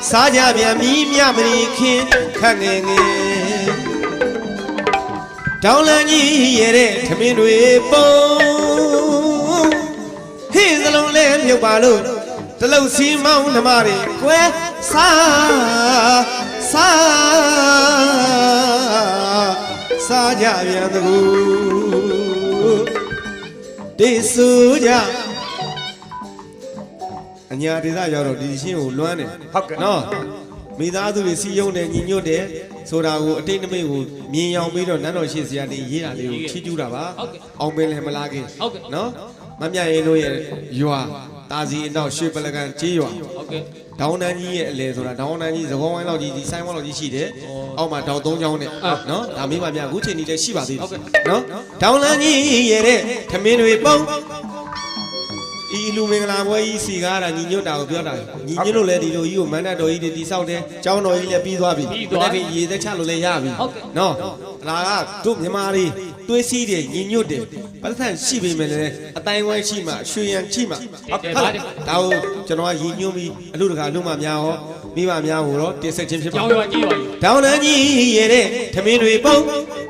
စားကြပြန်မီးမြမရီခင်းခက်ငယ်ငယ်တောင်းလန်းကြီးရဲ့တဲ့ထမင်းတွေပုံဟေ့စလုံးလဲမြုပ်ပါလို့တလုတ်စီမောင်းနှမတွေကွယ်စားကြပြန်သူတေဆူကြအညာဒေသရောက်တော့ဒီရှင်းကိုလွမ်းတယ်ဟုတ်ကဲ့နော်မိသားစုတွေစီယုံတယ်ညီညွတ်တယ်ဆိုတာကိုအတိတ်နမိတ်ကိုမြင်အောင်ပြီးတော့နန်းတော်ရှိစရာတွေရေးတာလေးကိုချီးကျူးတာပါအောင်ပင်လည်းမလားခင်နော်မမြရင်တို့ရဲ့ရွာတာစီအနောက်ရွှေပလကန်ကြေးရွာဟုတ်ကဲ့ဒေါင်းတန်းကြီးရဲ့အလဲဆိုတာဒေါင်းတန်းကြီးသကောင်းဝိုင်းလောက်ကြီးဒီဆိုင်ဝိုင်းလောက်ကြီးရှိတယ်အောက်မှာဒေါင်း၃ချောင်းနဲ့နော်ဒါမိမများအခုချိန်ကြီးလည်းရှိပါသေးတယ်နော်ဒေါင်းတန်းကြီးရဲ့တဲ့ထမင်းတွေပုံဤလူမင်္ဂလာပွဲကြီးစီကားတာညီညွတ်တာကိုပြောတာညီညွတ်လို့လည်းဒီလိုကြီးကိုမန္တတော်ကြီးတွေတိဆောက်တယ်ကျောင်းတော်ကြီးလည်းပြီးသွားပြီတကယ်ရေသက်ချလို့လည်းရပြီနော်ဒါကတို့မြန်မာတွေတွေးစီးတယ်ညီညွတ်တယ်ပတ်သက်ရှိပေမဲ့လည်းအတိုင်းဝိုင်းရှိမှရွှေရန်ရှိမှဟုတ်ဒါကိုကျွန်တော်ကညီညွတ်ပြီးအလူတကာအလူမများရောမိမများကိုတော့တင်ဆက်ခြင်းဖြစ်ပါကျောင်းရွာကြီးပါဒေါင်းတန်းကြီးရဲ့တဲ့ထမင်းတွေပုံ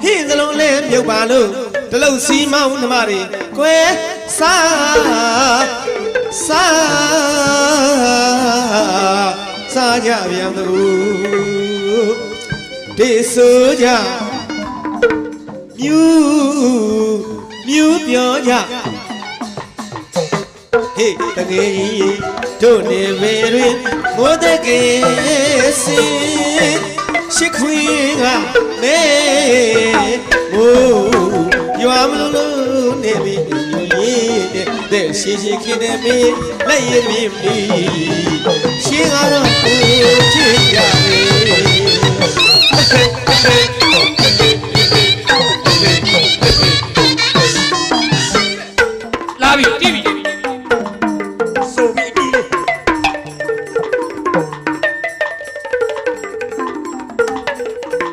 ဟင်းစလုံးလဲမြုပ်ပါလို့တလုတ်စီမောင်းနှမတွေကွယ်စားကြပြန်သူတေဆိုကြမြူပြောကြဟေးတကယ်တို့နေပေတွင်မိုးတကယ်စင်ရှိခွေကနေမိုးရွာမလို့နေပြီတဲ့ရှိရှိခင်းနေပြီလက်ရည်မြည်ပြီရှင်းကတော့ကိုချစ်ကြလာပြီကြည့်ပြီဆိုပြီးဒီ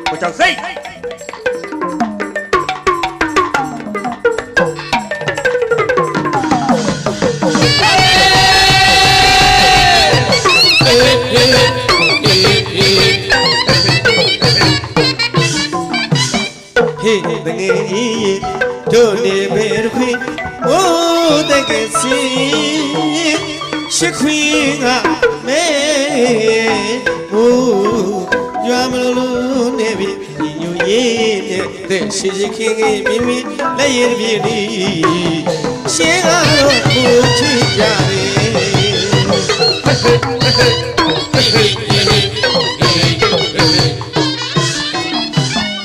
ကိုကြောက်စိတ်ဟေးတကယ်တို့နေပေခွေအိုးတကယ်စီရှိခွေကမဲအိုးရွာမလို့နေပြီညိုရေးတဲ့ရှိရှိခင်ခင်မိမိလက်ရည်ပြည့်ဒီရှင်းကတော့ကိုချစ်ကြတယ်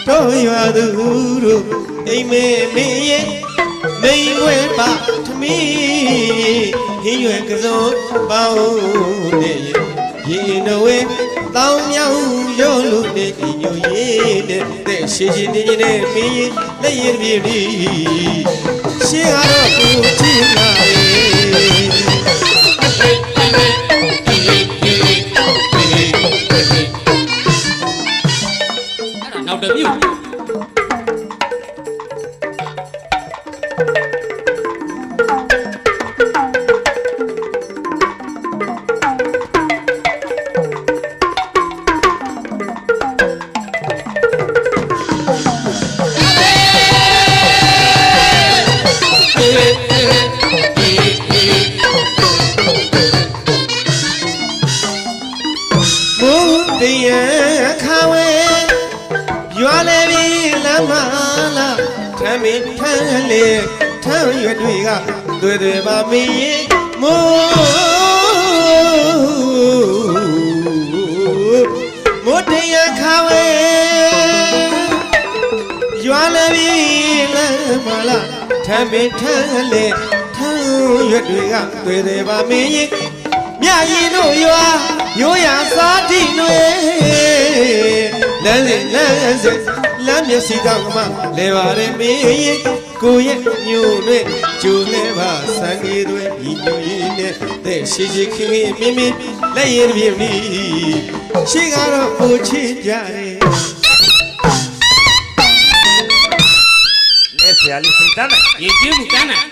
တို့ရွာသူတို့အိမ်မဲမင်းရဲ့မိန်ဝဲပါထမီဟင်းရွယ်ကစုံပေါင်းနေရင်တော့ဝဲတောင်းမြောင်ရုံးလို့နေညိုရေးတဲ့ရှင်းရှင်းနေနေမင်းရဲ့လက်ရည်ပြည့်ဒီရှင်းကတော့ကိုချစ်လာနောက်တစ်ပြုတ်မင်းထမ်းလေထမ်းရွယ်တွေကတွေ့ပါမင်းမိုးတရားခါဝဲရွာလည်းပြီးလမ်းမလားထမ်းမင်းထမ်းလေထမ်းရွယ်တွေကတွေ့ပါမင်းမြရင်တို့ရွာရိုးရာစားတိတွေလမ်းစဉ်လမ်းမျက်စိကောင်းမှလဲပါရမင်းကိုရဲ့ညို့နဲ့ကျိုးလဲပါစံကြီးတွေညီညွတ်ရင်းနဲ့တဲ့ရှိရှိခင်ခင်မင်းမင်းလက်ရည်ပြင်းပြီးရှိကတော့ကိုချစ်ကြတယ်လက်ဆရာလေးစိတ်တမ်းနဲ့ရေကျင်းမှုတမ်းနဲ့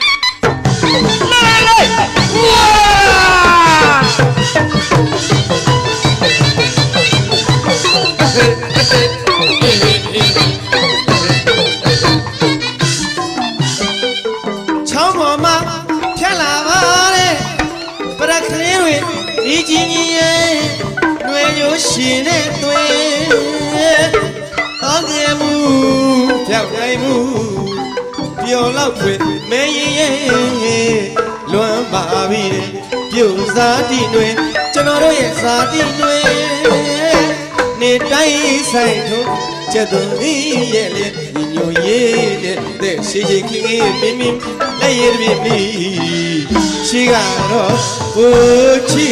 လာဝါ ရှင်နဲ့သွေးအောင်ငယ်မှုပြောက်နိုင်မှုပျော်လောက်ခွေမဲရင်လွမ်းပါပြီပြုစားတိတွင်ကျွန်တော်တို့ရဲ့စားတိတွင်နေတိုင်းဆိုင်ထုံးချက်သူရဲ့လေညိုရေးတဲ့ရှိရှိခင်မင်းမင်းလက်ရည်ပြင်းပြီရှိကတော့ကိုချီ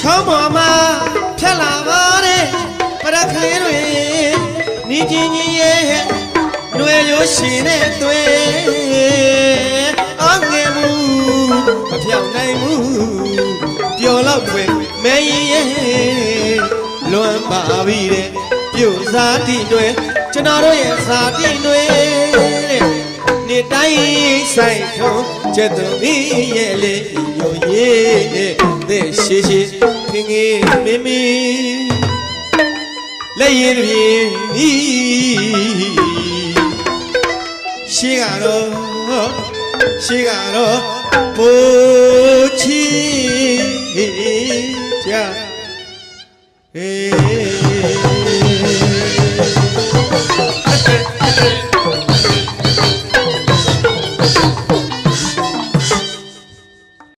ချောင်းပေါ်မှာဖြတ်လာပါတဲ့ပရခလေးတွေနီးချင်းကြီးရဲ့လွယ်လို့ရှင်တဲ့သွေးအောင်ငယ်မှုမပြောင်းနိုင်မှုပျော်လောက်ခွေမဲရင်လွမ်းပါပြီတဲ့ပြုစားတိတွေကျွန်တော်တို့ရဲ့စားတိတွေနေတိုင်းဆိုင်ထုံးချက်သူရဲ့လေညိုရေးတဲ့ရှိရှိခင်မင်းမင်းလက်ရည်ပြင်းဤရှိကတော့ပိုချီ